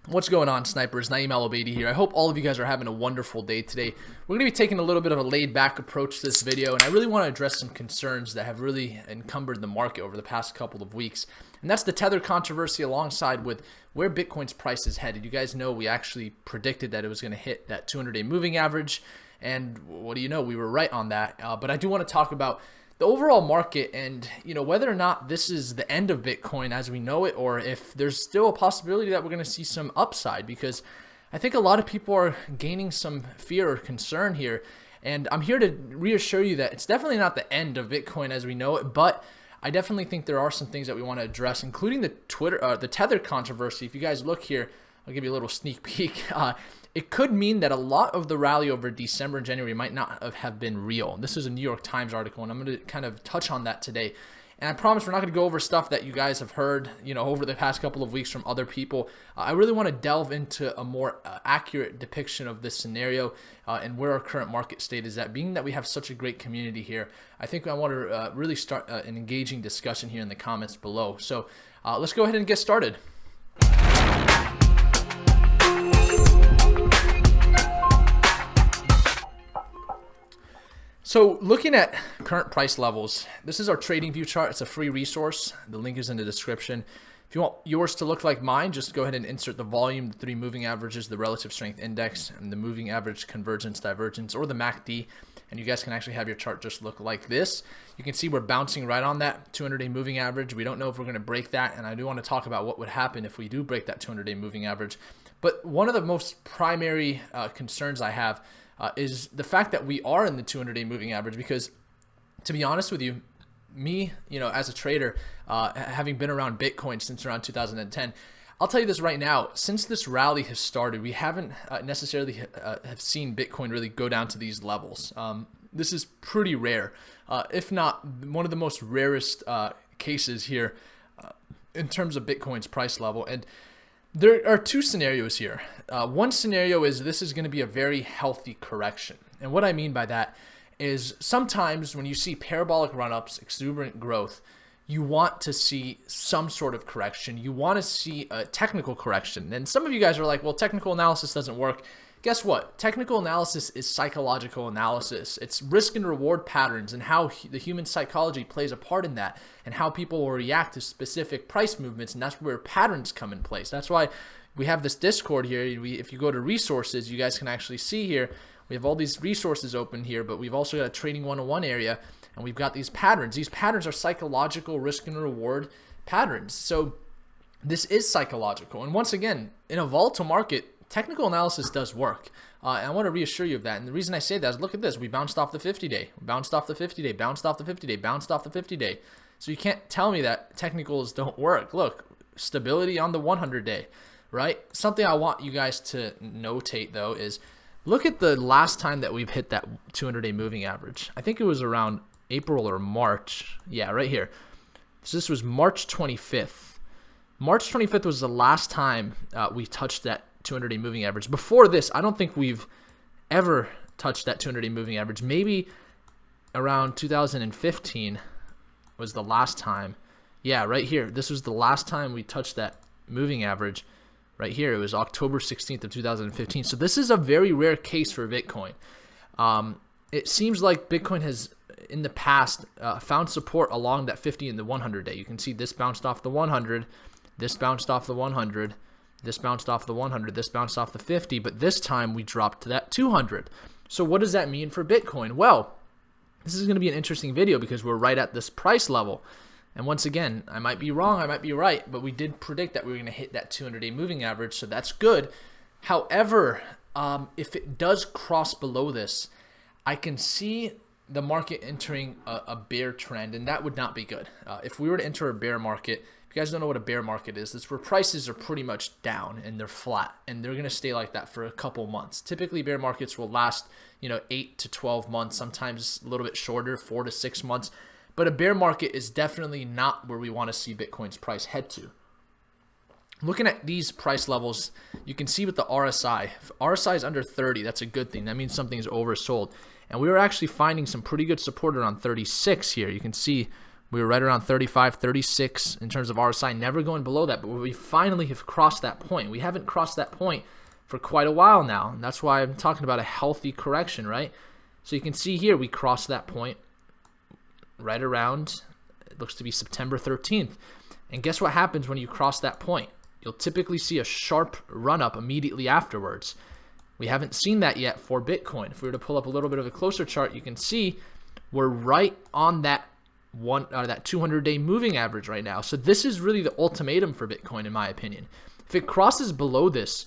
What's going on, snipers? Naeem Al-Obeidi here. I hope all of you guys are having a wonderful day today. We're going to be taking a little bit of a laid-back approach to this video, and I really want to address some concerns that have really encumbered the market over the past couple of weeks. And that's the Tether controversy alongside with where Bitcoin's price is headed. You guys know we actually predicted that it was going to hit that 200-day moving average, and what do you know? We were right on that. But I do want to talk about the overall market and whether or not this is the end of Bitcoin as we know it, or if there's still a possibility that we're going to see some upside, because I think a lot of people are gaining some fear or concern here, and I'm here to reassure you that it's definitely not the end of Bitcoin as we know it, but I definitely think there are some things that we want to address, including the Tether controversy. If you guys look here, I'll give you a little sneak peek. It could mean that a lot of the rally over December and January might not have been real. This is a New York Times article, and I'm going to kind of touch on that today. And I promise we're not going to go over stuff that you guys have heard, over the past couple of weeks from other people. I really want to delve into a more accurate depiction of this scenario and where our current market state is at. Being that we have such a great community here, I think I want to really start an engaging discussion here in the comments below. So let's go ahead and get started. So looking at current price levels, this is our trading view chart. It's a free resource. The link is in the description. If you want yours to look like mine, just go ahead and insert the volume, the 3 moving averages, the relative strength index, and the moving average convergence divergence, or the MACD, and you guys can actually have your chart just look like this. You can see we're bouncing right on that 200-day moving average. We don't know if we're going to break that, and I do want to talk about what would happen if we do break that 200-day moving average. But one of the most primary concerns I have is the fact that we are in the 200-day moving average, because to be honest with you, me, as a trader, having been around Bitcoin since around 2010, I'll tell you this right now, since this rally has started, we haven't necessarily have seen Bitcoin really go down to these levels. This is pretty rare, if not one of the most rarest cases here in terms of Bitcoin's price level. And there are two scenarios here. One scenario is this is going to be a very healthy correction. And what I mean by that is sometimes when you see parabolic run-ups, exuberant growth, you want to see some sort of correction. You want to see a technical correction. And some of you guys are like, well, technical analysis doesn't work. Guess what? Technical analysis is psychological analysis. It's risk and reward patterns and how the human psychology plays a part in that, and how people will react to specific price movements, and that's where patterns come in place. That's why we have this Discord here. If you go to resources, you guys can actually see here, we have all these resources open here, but we've also got a trading 101 area, and we've got these patterns. These patterns are psychological risk and reward patterns. So this is psychological. And once again, in a volatile market, technical analysis does work. And I want to reassure you of that. And the reason I say that is look at this. We bounced off the 50-day, bounced off the 50-day, bounced off the 50-day, bounced off the 50-day. So you can't tell me that technicals don't work. Look, stability on the 100-day, right? Something I want you guys to notate, though, is look at the last time that we've hit that 200-day moving average. I think it was around April or March. Yeah, right here. So this was March 25th. March 25th was the last time we touched that 200-day moving average. Before this, I don't think we've ever touched that 200-day moving average. Maybe around 2015 was the last time. Yeah, right here. This was the last time we touched that moving average. Right here, it was October 16th of 2015. So this is a very rare case for Bitcoin. It seems like Bitcoin has, in the past, found support along that 50 and the 100-day. You can see this bounced off the 100, this bounced off the 100, this bounced off the 100, this bounced off the 50, but this time we dropped to that 200. So what does that mean for Bitcoin? Well, this is going to be an interesting video because we're right at this price level. And once again, I might be wrong, I might be right, but we did predict that we were going to hit that 200-day moving average, so that's good. However, if it does cross below this, I can see the market entering a bear trend, and that would not be good. If we were to enter a bear market, if you guys don't know what a bear market is, it's where prices are pretty much down and they're flat, and they're going to stay like that for a couple months. Typically, bear markets will last 8 to 12 months, sometimes a little bit shorter, 4 to 6 months. But a bear market is definitely not where we want to see Bitcoin's price head to. Looking at these price levels, you can see with the RSI. If RSI is under 30, that's a good thing. That means something is oversold. And we were actually finding some pretty good support around 36 here. You can see We were right around 35, 36 in terms of RSI, never going below that. But we finally have crossed that point. We haven't crossed that point for quite a while now. And that's why I'm talking about a healthy correction, right? So you can see here we crossed that point right around, it looks to be September 13th. And guess what happens when you cross that point? You'll typically see a sharp run up immediately afterwards. We haven't seen that yet for Bitcoin. If we were to pull up a little bit of a closer chart, you can see we're right on that that 200-day moving average right now. So this is really the ultimatum for Bitcoin, in my opinion. If it crosses below this,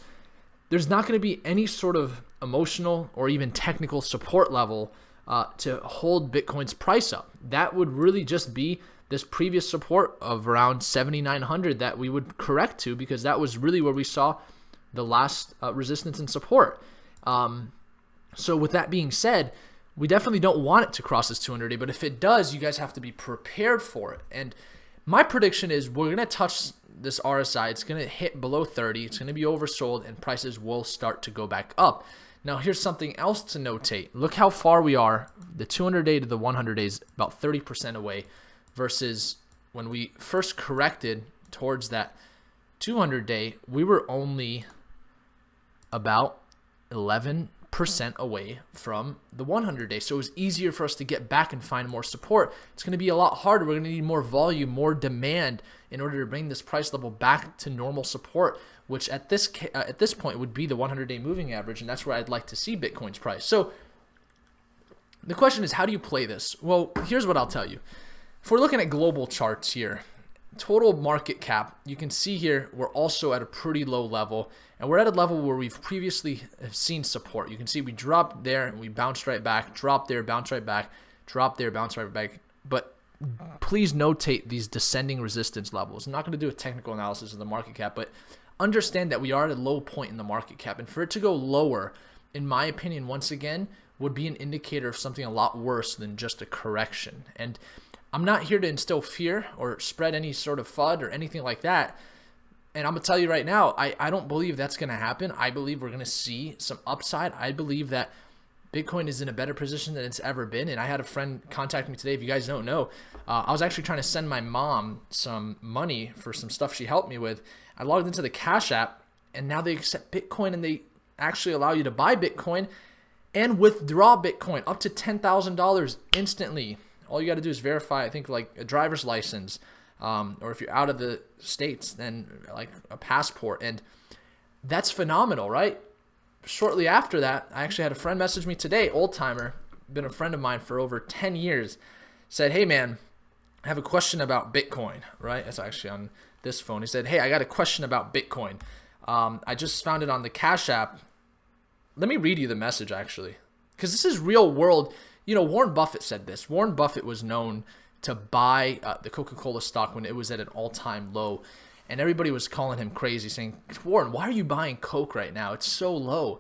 there's not going to be any sort of emotional or even technical support level to hold Bitcoin's price up. That would really just be this previous support of around 7,900 that we would correct to, because that was really where we saw the last resistance and support. So with that being said, we definitely don't want it to cross this 200-day, but if it does, you guys have to be prepared for it. And my prediction is we're going to touch this RSI. It's going to hit below 30. It's going to be oversold, and prices will start to go back up. Now, here's something else to notate. Look how far we are. The 200-day to the 100-day is about 30% away, versus when we first corrected towards that 200-day, we were only about 11% away from the 100-day. So it was easier for us to get back and find more support. It's going to be a lot harder. We're going to need more volume, more demand in order to bring this price level back to normal support, which at this point would be the 100-day moving average, and that's where I'd like to see Bitcoin's price. So the question is, how do you play this? Well, here's what I'll tell you. If we're looking at global charts here, total market cap, you can see here we're also at a pretty low level, and we're at a level where we've previously have seen support. You can see we dropped there and we bounced right back, dropped there, bounced right back, dropped there, bounced right back. But please notate these descending resistance levels. I'm not going to do a technical analysis of the market cap, but understand that we are at a low point in the market cap, and for it to go lower, in my opinion, once again, would be an indicator of something a lot worse than just a correction. And I'm not here to instill fear or spread any sort of FUD or anything like that. And I'm going to tell you right now, I don't believe that's going to happen. I believe we're going to see some upside. I believe that Bitcoin is in a better position than it's ever been. And I had a friend contact me today. If you guys don't know, I was actually trying to send my mom some money for some stuff she helped me with. I logged into the Cash App, and now they accept Bitcoin, and they actually allow you to buy Bitcoin and withdraw Bitcoin up to $10,000 instantly. All you got to do is verify, I think, like a driver's license, or if you're out of the States, then like a passport. And that's phenomenal, right? Shortly after that, I actually had a friend message me today, old timer, been a friend of mine for over 10 years, said, "Hey man, I have a question about Bitcoin," right? That's actually on this phone. He said, "Hey, I got a question about Bitcoin. I just found it on the Cash App." Let me read you the message, actually, because this is real world. You know, Warren Buffett said this. Warren Buffett was known to buy the Coca-Cola stock when it was at an all-time low. And everybody was calling him crazy, saying, "Warren, why are you buying Coke right now? It's so low."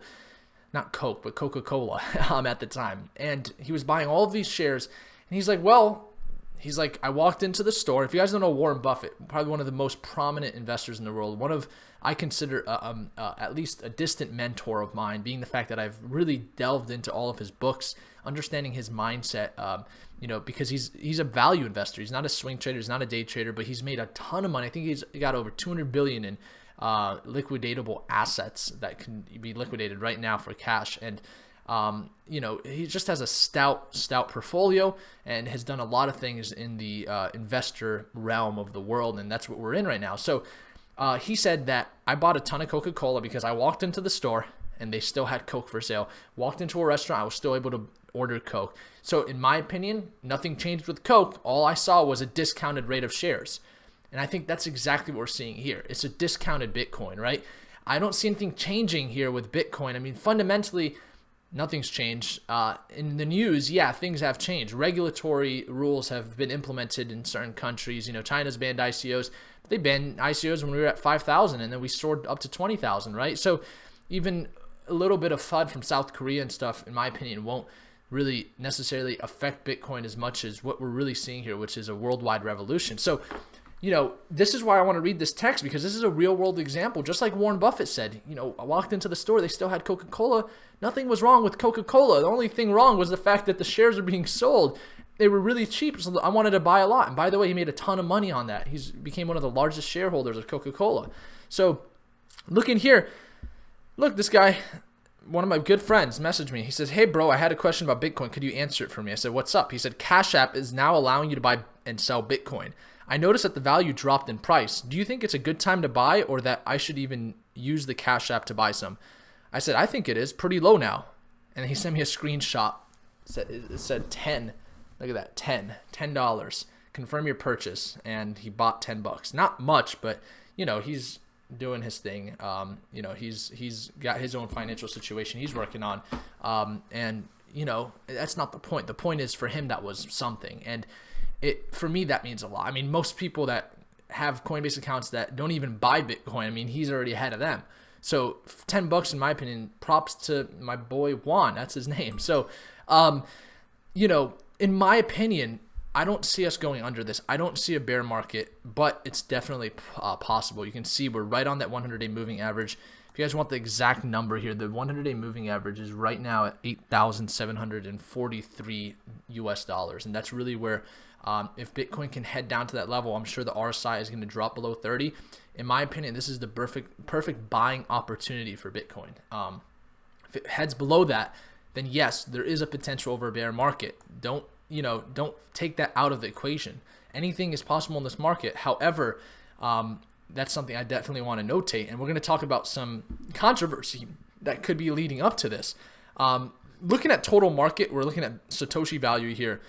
Not Coke, but Coca-Cola at the time. And he was buying all of these shares. And he's like, I walked into the store. If you guys don't know Warren Buffett, probably one of the most prominent investors in the world. One of, I consider at least a distant mentor of mine, being the fact that I've really delved into all of his books, understanding his mindset, because he's a value investor. He's not a swing trader. He's not a day trader, but he's made a ton of money. I think he's got over $200 billion in liquidatable assets that can be liquidated right now for cash. And he just has a stout portfolio and has done a lot of things in the investor realm of the world, and that's what we're in right now. So he said that I bought a ton of Coca-Cola because I walked into the store and they still had Coke for sale. Walked into a restaurant, I was still able to order Coke. So in my opinion, nothing changed with Coke. All I saw was a discounted rate of shares. And I think that's exactly what we're seeing here. It's a discounted Bitcoin, right? I don't see anything changing here with Bitcoin. I mean, fundamentally, nothing's changed. In the news, yeah, things have changed. Regulatory rules have been implemented in certain countries. China's banned ICOs. They banned ICOs when we were at 5,000, and then we soared up to 20,000, right? So even a little bit of FUD from South Korea and stuff, in my opinion, won't really necessarily affect Bitcoin as much as what we're really seeing here, which is a worldwide revolution. So, this is why I want to read this text, because this is a real world example. Just like Warren Buffett said, I walked into the store, they still had Coca-Cola. Nothing was wrong with Coca-Cola. The only thing wrong was the fact that the shares are being sold. they were really cheap, so I wanted to buy a lot. And by the way, he made a ton of money on that. He's became one of the largest shareholders of Coca-Cola. So look in here. Look, this guy, one of my good friends, messaged me. He says, hey, bro, I had a question about Bitcoin. Could you answer it for me? I said, what's up? He said, Cash App is now allowing you to buy and sell Bitcoin. I noticed that the value dropped in price. Do you think it's a good time to buy, or that I should even use the Cash App to buy some? I said, I think it is pretty low now. And he sent me a screenshot. It said 10. Look at that, $10. Confirm your purchase. And he bought $10. Not much, but he's doing his thing. He's got his own financial situation he's working on. And that's not the point. The point is, for him, that was something. And for me, that means a lot. I mean, most people that have Coinbase accounts that don't even buy Bitcoin, I mean, he's already ahead of them. So $10, in my opinion, props to my boy Juan. That's his name. So, in my opinion, I don't see us going under this. I don't see a bear market, but it's definitely possible. You can see we're right on that 100-day moving average. If you guys want the exact number here, the 100-day moving average is right now at $8,743 US, and that's really where, if Bitcoin can head down to that level, I'm sure the RSI is going to drop below 30. In my opinion, this is the perfect buying opportunity for Bitcoin. If it heads below that, then yes, there is a potential over a bear market. Don't take that out of the equation. Anything is possible in this market. However, that's something I definitely want to notate. And we're going to talk about some controversy that could be leading up to this. Looking at total market, we're looking at Satoshi value here.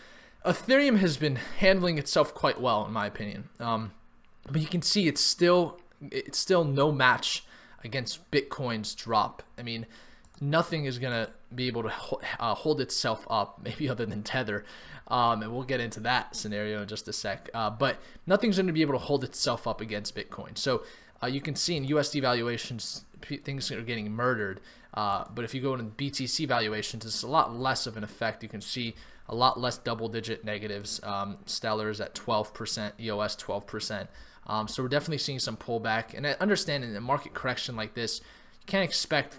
Ethereum has been handling itself quite well, in my opinion. But you can see it's still no match against Bitcoin's drop. I mean, nothing is going to be able to hold itself up, maybe other than Tether. And we'll get into that scenario in just a sec. But nothing's going to be able to hold itself up against Bitcoin. So you can see in USD valuations, things are getting murdered. But if you go into BTC valuations, it's a lot less of an effect. You can see a lot less double-digit negatives. Stellar's at 12%, EOS 12%. So we're definitely seeing some pullback. And understanding a market correction like this, you can't expect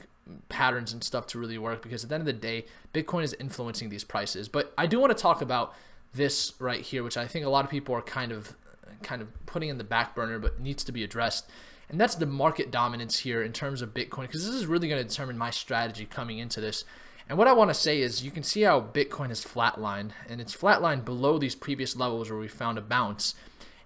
patterns and stuff to really work, because at the end of the day, Bitcoin is influencing these prices. But I do want to talk about this right here, which I think a lot of people are kind of putting in the back burner, but needs to be addressed. And that's the market dominance here in terms of Bitcoin, because this is really going to determine my strategy coming into this. And what I want to say is, you can see how Bitcoin is flatlined, and it's flatlined below these previous levels where we found a bounce.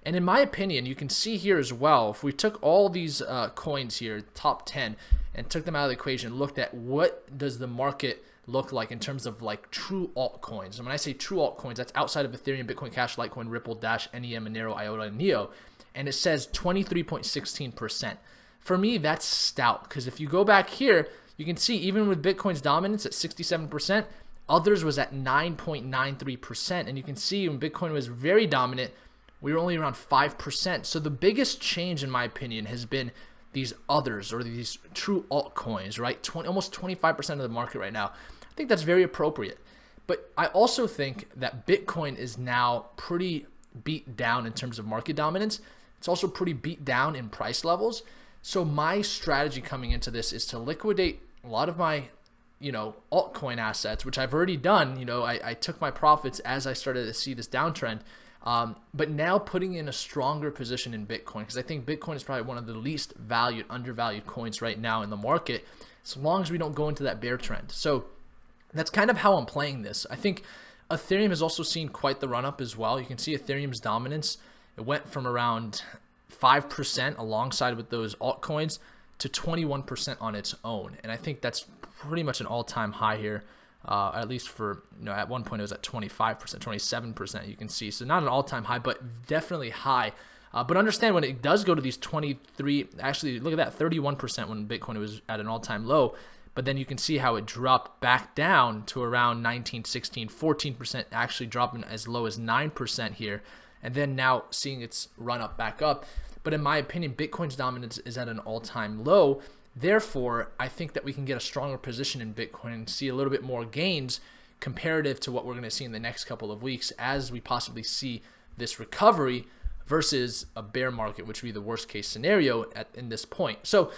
And in my opinion, you can see here as well, if we took all these coins here, top 10, and took them out of the equation, looked at what does the market look like in terms of like true altcoins. And when I say true altcoins, that's outside of Ethereum, Bitcoin Cash, Litecoin, Ripple, Dash, NEM, Monero, IOTA, and Neo. And it says 23.16%. For me, that's stout, because if you go back here, you can see even with Bitcoin's dominance at 67%, others was at 9.93%. And you can see when Bitcoin was very dominant, we were only around 5%. So the biggest change, in my opinion, has been these others, or these true altcoins, right? Almost 25% of the market right now. I think that's very appropriate. But I also think that Bitcoin is now pretty beat down in terms of market dominance. It's also pretty beat down in price levels. So my strategy coming into this is to liquidate a lot of my, altcoin assets, which I've already done. I took my profits as I started to see this downtrend. But now putting in a stronger position in Bitcoin, because I think Bitcoin is probably one of the least undervalued coins right now in the market, as long as we don't go into that bear trend. So that's kind of how I'm playing this. I think Ethereum has also seen quite the run up as well. You can see Ethereum's dominance. It went from around 5% alongside with those altcoins to 21% on its own. And I think that's pretty much an all-time high here. At least for, at one point it was at 25%, 27%, you can see. So not an all-time high, but definitely high. But understand, when it does go to these 23, actually look at that, 31% when Bitcoin was at an all-time low. But then you can see how it dropped back down to around 19, 16, 14%, actually dropping as low as 9% here. And then now seeing its run up back up. But in my opinion, Bitcoin's dominance is at an all-time low. Therefore, I think that we can get a stronger position in Bitcoin and see a little bit more gains comparative to what we're going to see in the next couple of weeks as we possibly see this recovery versus a bear market, which would be the worst case scenario in this point. So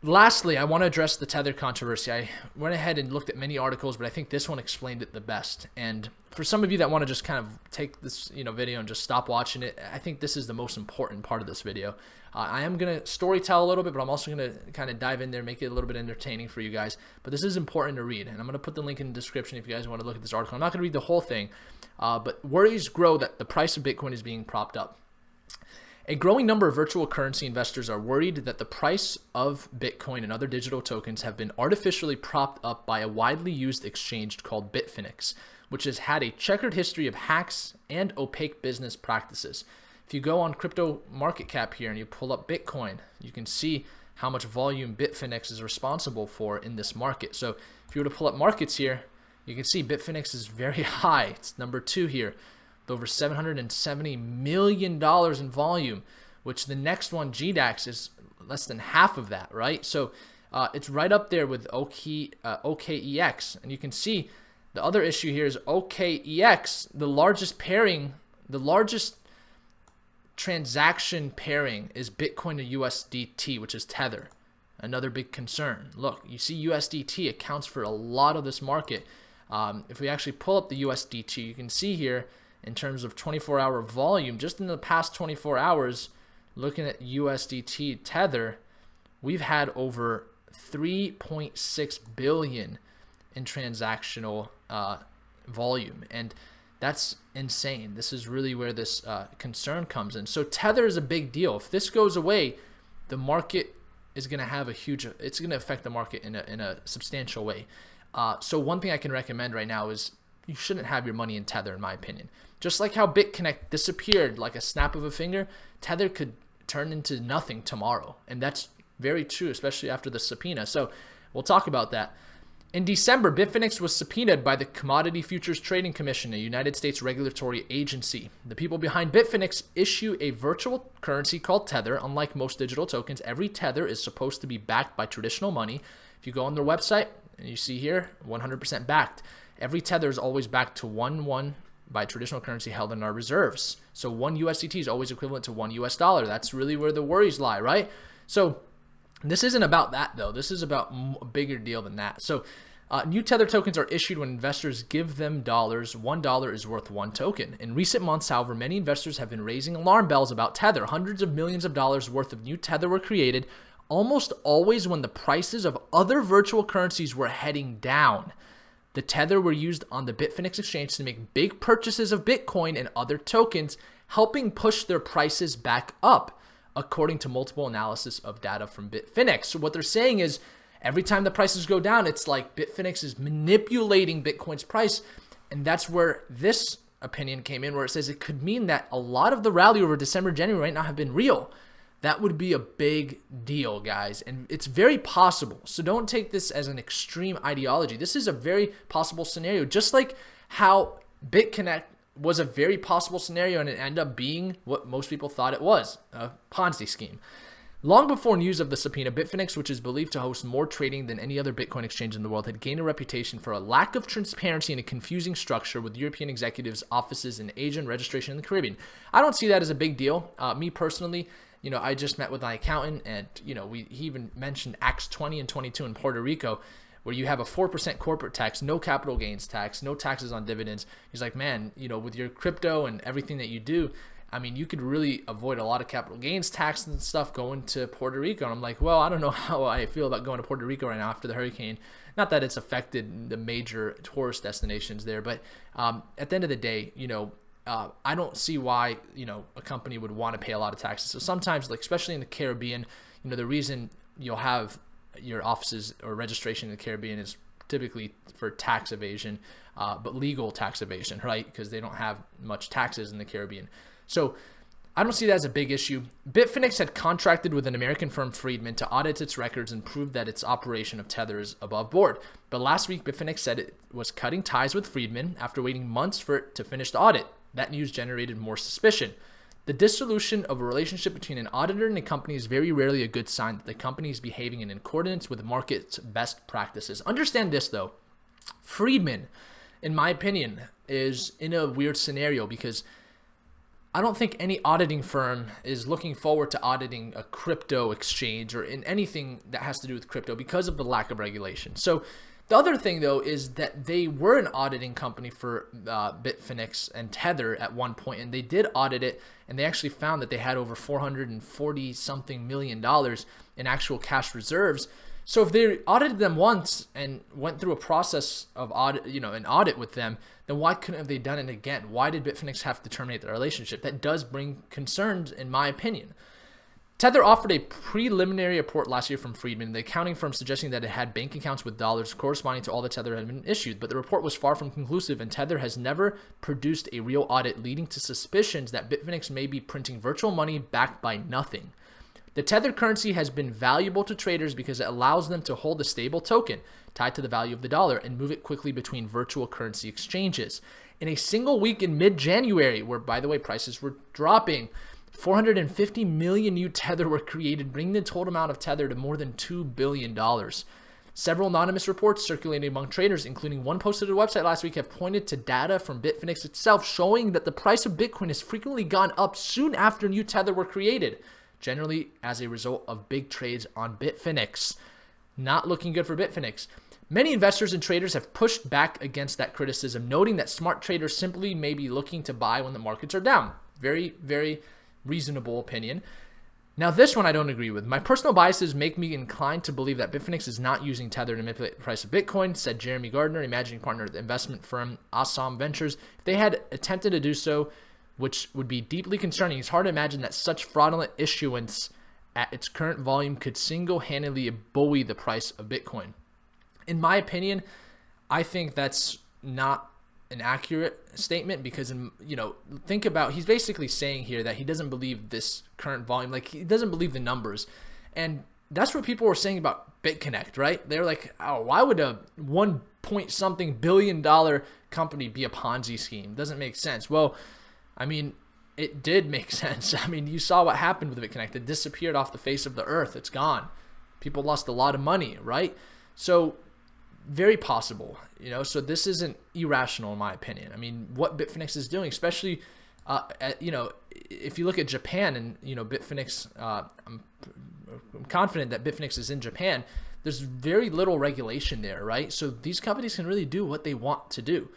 Lastly, I want to address the Tether controversy. I went ahead and looked at many articles, but I think this one explained it the best. And for some of you that want to just kind of take this, video and just stop watching it, I think this is the most important part of this video. I am going to story tell a little bit, but I'm also going to kind of dive in there, make it a little bit entertaining for you guys. But this is important to read, and I'm going to put the link in the description if you guys want to look at this article. I'm not going to read the whole thing, but worries grow that the price of Bitcoin is being propped up. A growing number of virtual currency investors are worried that the price of Bitcoin and other digital tokens have been artificially propped up by a widely used exchange called Bitfinex, which has had a checkered history of hacks and opaque business practices. If you go on crypto market cap here and you pull up Bitcoin, you can see how much volume Bitfinex is responsible for in this market. So if you were to pull up markets here, you can see Bitfinex is very high. It's number 2 here, with over $770 million in volume, which the next one, GDAX, is less than half of that, right? So it's right up there with OKEX. And you can see the other issue here is OKEX, the largest transaction pairing is Bitcoin to USDT, which is Tether. Another big concern. Look, you see USDT accounts for a lot of this market. If we actually pull up the USDT, you can see here in terms of 24-hour volume, just in the past 24 hours, looking at USDT Tether, we've had over 3.6 billion in transactional volume. And that's insane. This is really where this concern comes in. So Tether is a big deal. If this goes away, the market is going to have it's going to affect the market in a substantial way. So one thing I can recommend right now is you shouldn't have your money in Tether, in my opinion. Just like how BitConnect disappeared like a snap of a finger, Tether could turn into nothing tomorrow. And that's very true, especially after the subpoena. So we'll talk about that. In December, Bitfinex was subpoenaed by the Commodity Futures Trading Commission, a United States regulatory agency. The people behind Bitfinex issue a virtual currency called Tether. Unlike most digital tokens, every Tether is supposed to be backed by traditional money. If you go on their website, and you see here, 100% backed. Every Tether is always backed to 1 by traditional currency held in our reserves. So 1 USDT is always equivalent to $1 US. That's really where the worries lie, right? So this isn't about that, though. This is about a bigger deal than that. So new Tether tokens are issued when investors give them dollars. $1 is worth 1 token. In recent months, however, many investors have been raising alarm bells about Tether. Hundreds of millions of dollars worth of new Tether were created, almost always when the prices of other virtual currencies were heading down. The Tether were used on the Bitfinex exchange to make big purchases of Bitcoin and other tokens, helping push their prices back up, according to multiple analysis of data from Bitfinex. So what they're saying is every time the prices go down, it's like Bitfinex is manipulating Bitcoin's price. And that's where this opinion came in, where it says it could mean that a lot of the rally over December, January might not have been real. That would be a big deal, guys. And it's very possible. So don't take this as an extreme ideology. This is a very possible scenario, just like how BitConnect was a very possible scenario and it ended up being what most people thought it was, a Ponzi scheme. Long before news of the subpoena, Bitfinex, which is believed to host more trading than any other Bitcoin exchange in the world, had gained a reputation for a lack of transparency and a confusing structure with European executives' offices in Asia and registration in the Caribbean. I don't see that as a big deal. Me personally, I just met with my accountant, and he even mentioned Acts 20 and 22 in Puerto Rico, where you have a 4% corporate tax, no capital gains tax, no taxes on dividends. He's like, man, with your crypto and everything that you do, I mean, you could really avoid a lot of capital gains tax and stuff going to Puerto Rico. And I'm like, well, I don't know how I feel about going to Puerto Rico right now after the hurricane. Not that it's affected the major tourist destinations there, but at the end of the day, I don't see why, a company would want to pay a lot of taxes. So sometimes, like especially in the Caribbean, the reason you'll have your offices or registration in the Caribbean is typically for tax evasion, but legal tax evasion, right? Because they don't have much taxes in the Caribbean. So I don't see that as a big issue. Bitfinex had contracted with an American firm, Friedman, to audit its records and prove that its operation of Tether is above board. But last week, Bitfinex said it was cutting ties with Friedman after waiting months for it to finish the audit. That news generated more suspicion. The dissolution of a relationship between an auditor and a company is very rarely a good sign that the company is behaving in accordance with the market's best practices. Understand this, though. Friedman, in my opinion, is in a weird scenario because I don't think any auditing firm is looking forward to auditing a crypto exchange or in anything that has to do with crypto because of the lack of regulation. So the other thing, though, is that they were an auditing company for Bitfinex and Tether at one point, and they did audit it, and they actually found that they had over $440-something million in actual cash reserves. So if they audited them once and went through a process of an audit with them, then why couldn't have they done it again? Why did Bitfinex have to terminate the relationship? That does bring concerns, in my opinion. Tether offered a preliminary report last year from Friedman, the accounting firm, suggesting that it had bank accounts with dollars corresponding to all the Tether had been issued, but the report was far from conclusive, and Tether has never produced a real audit, leading to suspicions that Bitfinex may be printing virtual money backed by nothing. The Tether currency has been valuable to traders because it allows them to hold a stable token tied to the value of the dollar and move it quickly between virtual currency exchanges. In a single week in mid-January, where, by the way, prices were dropping, 450 million new Tether were created, bringing the total amount of Tether to more than $2 billion. Several anonymous reports circulating among traders, including one posted to the website last week, have pointed to data from Bitfinex itself showing that the price of Bitcoin has frequently gone up soon after new Tether were created, generally as a result of big trades on Bitfinex. Not looking good for Bitfinex. Many investors and traders have pushed back against that criticism, noting that smart traders simply may be looking to buy when the markets are down. Very, very reasonable opinion. Now, this one I don't agree with. My personal biases make me inclined to believe that Bitfinex is not using Tether to manipulate the price of Bitcoin, said Jeremy Gardner, a managing partner at the investment firm Assam Ventures. If they had attempted to do so, which would be deeply concerning, it's hard to imagine that such fraudulent issuance at its current volume could single-handedly buoy the price of Bitcoin. In my opinion, I think that's not an accurate statement because, think about, he's basically saying here that he doesn't believe this current volume, like he doesn't believe the numbers. And that's what people were saying about BitConnect, right? They're like, oh, why would a 1-point-something billion-dollar company be a Ponzi scheme? Doesn't make sense. Well, I mean, it did make sense. I mean, you saw what happened with BitConnect. It disappeared off the face of the earth. It's gone. People lost a lot of money, right? So very possible, so this isn't irrational in my opinion. I mean, what Bitfinex is doing, especially, if you look at Japan and, Bitfinex, I'm confident that Bitfinex is in Japan. There's very little regulation there, right? So these companies can really do what they want to do.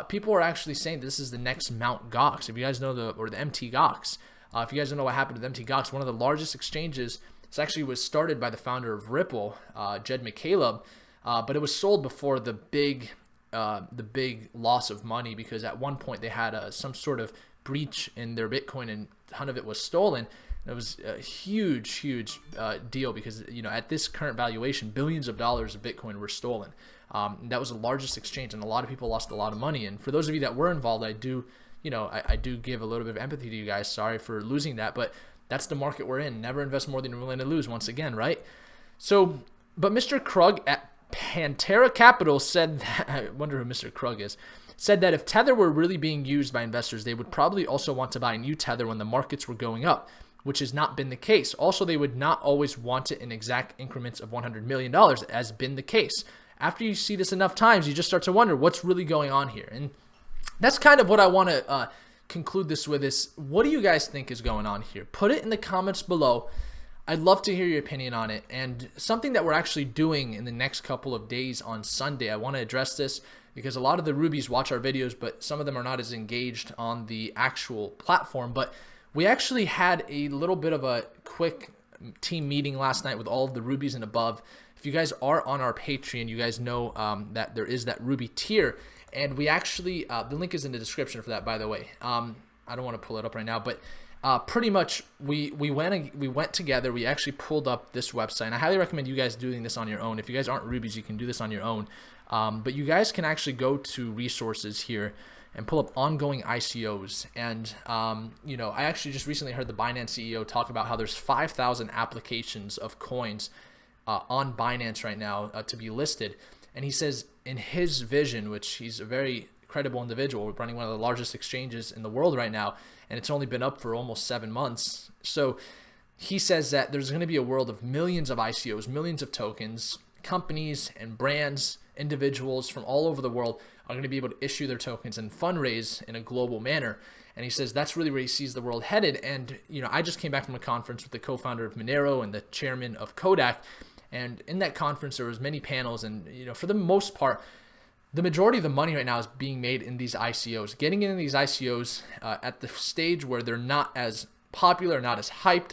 People are actually saying this is the next Mt. Gox. If you guys know the MT Gox, if you guys don't know what happened with MT Gox, one of the largest exchanges, this actually was started by the founder of Ripple, Jed McCaleb. But it was sold before the big loss of money, because at one point they had some sort of breach in their Bitcoin and a ton of it was stolen. And it was a huge deal because at this current valuation, billions of dollars of Bitcoin were stolen. That was the largest exchange, and a lot of people lost a lot of money. And for those of you that were involved, I do give a little bit of empathy to you guys. Sorry for losing that, but that's the market we're in. Never invest more than you're willing to lose. Once again, right? So, but Mr. Krug at Pantera Capital said that, I wonder who Mr. Krug is, said that if Tether were really being used by investors, they would probably also want to buy new Tether when the markets were going up, which has not been the case. Also, they would not always want it in exact increments of $100 million, as been the case. After you see this enough times, you just start to wonder what's really going on here. And that's kind of what I want to conclude this with is, what do you guys think is going on here? Put it in the comments below. I'd love to hear your opinion on it. And something that we're actually doing in the next couple of days on Sunday, I want to address this because a lot of the rubies watch our videos, but some of them are not as engaged on the actual platform. But we actually had a little bit of a quick team meeting last night with all of the rubies and above. If you guys are on our Patreon, you guys know that there is that ruby tier. And we actually, the link is in the description for that, by the way. I don't want to pull it up right now, but pretty much we went together. We actually pulled up this website, and I highly recommend you guys doing this on your own. If you guys aren't rubies, you can do this on your own. But you guys can actually go to resources here and pull up ongoing ICOs. And I actually just recently heard the Binance CEO talk about how there's 5,000 applications of coins on Binance right now to be listed. And he says in his vision, which he's a very credible individual, we're running one of the largest exchanges in the world right now, and it's only been up for almost 7 months. So he says that there's going to be a world of millions of ICOs, millions of tokens, companies and brands, individuals from all over the world are going to be able to issue their tokens and fundraise in a global manner. And he says that's really where he sees the world headed. And, I just came back from a conference with the co-founder of Monero and the chairman of Kodak. And in that conference, there was many panels. And, for the most part, the majority of the money right now is being made in these ICOs. Getting into these ICOs at the stage where they're not as popular, not as hyped,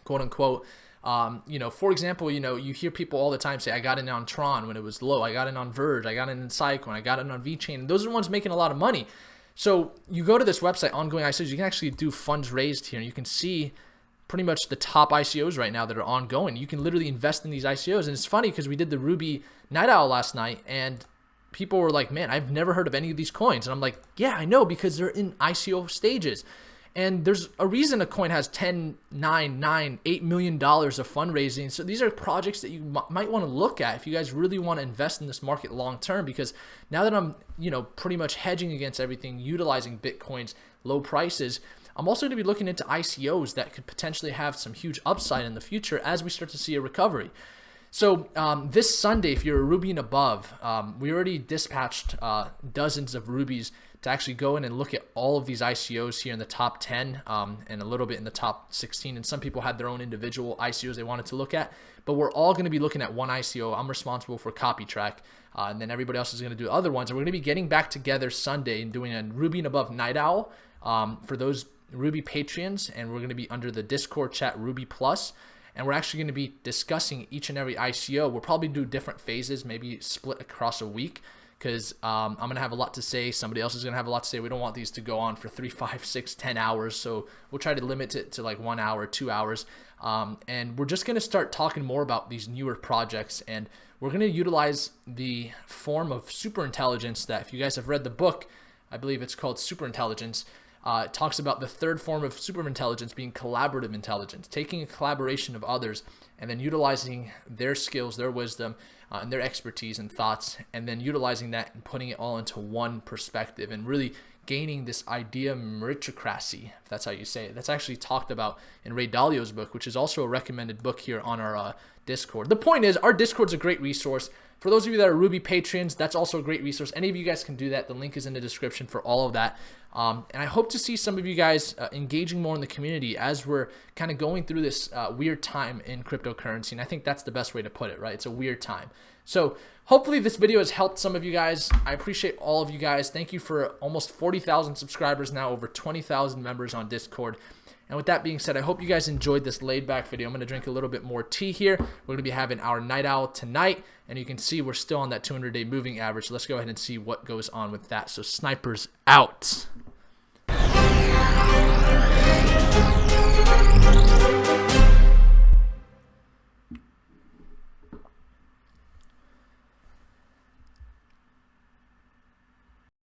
quote unquote. For example, you hear people all the time say, I got in on Tron when it was low. I got in on Verge. I got in Cycoin. I got in on VeChain. Those are the ones making a lot of money. So you go to this website, Ongoing ICOs, you can actually do funds raised here. And you can see pretty much the top ICOs right now that are ongoing. You can literally invest in these ICOs. And it's funny because we did the Ruby Night Owl last night, and people were like, man, I've never heard of any of these coins. And I'm like, yeah, I know, because they're in ICO stages. And there's a reason a coin has 10, 9, $8 million of fundraising. So these are projects that you might want to look at if you guys really want to invest in this market long term, because now that I'm, pretty much hedging against everything, utilizing Bitcoin's low prices, I'm also going to be looking into ICOs that could potentially have some huge upside in the future as we start to see a recovery. So this Sunday, if you're a Ruby and above, we already dispatched dozens of Rubies to actually go in and look at all of these ICOs here in the top 10 and a little bit in the top 16. And some people had their own individual ICOs they wanted to look at, but we're all going to be looking at one ICO. I'm responsible for copy track, and then everybody else is going to do other ones. And we're going to be getting back together Sunday and doing a Ruby and above Night Owl for those Ruby Patreons, and we're going to be under the Discord chat Ruby Plus. And we're actually going to be discussing each and every ICO. We'll probably do different phases, maybe split across a week, because I'm going to have a lot to say. Somebody else is going to have a lot to say. We don't want these to go on for 3, 5, 6, 10 hours. So we'll try to limit it to like 1 hour, 2 hours. And we're just going to start talking more about these newer projects. And we're going to utilize the form of superintelligence that, if you guys have read the book, I believe it's called Superintelligence. It talks about the third form of superintelligence being collaborative intelligence, taking a collaboration of others and then utilizing their skills, their wisdom, and their expertise and thoughts, and then utilizing that and putting it all into one perspective and really gaining this idea meritocracy, if that's how you say it. That's actually talked about in Ray Dalio's book, which is also a recommended book here on our Discord. The point is, our Discord's a great resource. For those of you that are Ruby Patrons, that's also a great resource. Any of you guys can do that. The link is in the description for all of that. And I hope to see some of you guys engaging more in the community as we're kind of going through this weird time in cryptocurrency. And I think that's the best way to put it, right? It's a weird time. So hopefully this video has helped some of you guys. I appreciate all of you guys. Thank you for almost 40,000 subscribers now, over 20,000 members on Discord. And with that being said, I hope you guys enjoyed this laid back video. I'm going to drink a little bit more tea here. We're going to be having our night owl tonight. And you can see we're still on that 200-day moving average. So let's go ahead and see what goes on with that. So snipers out.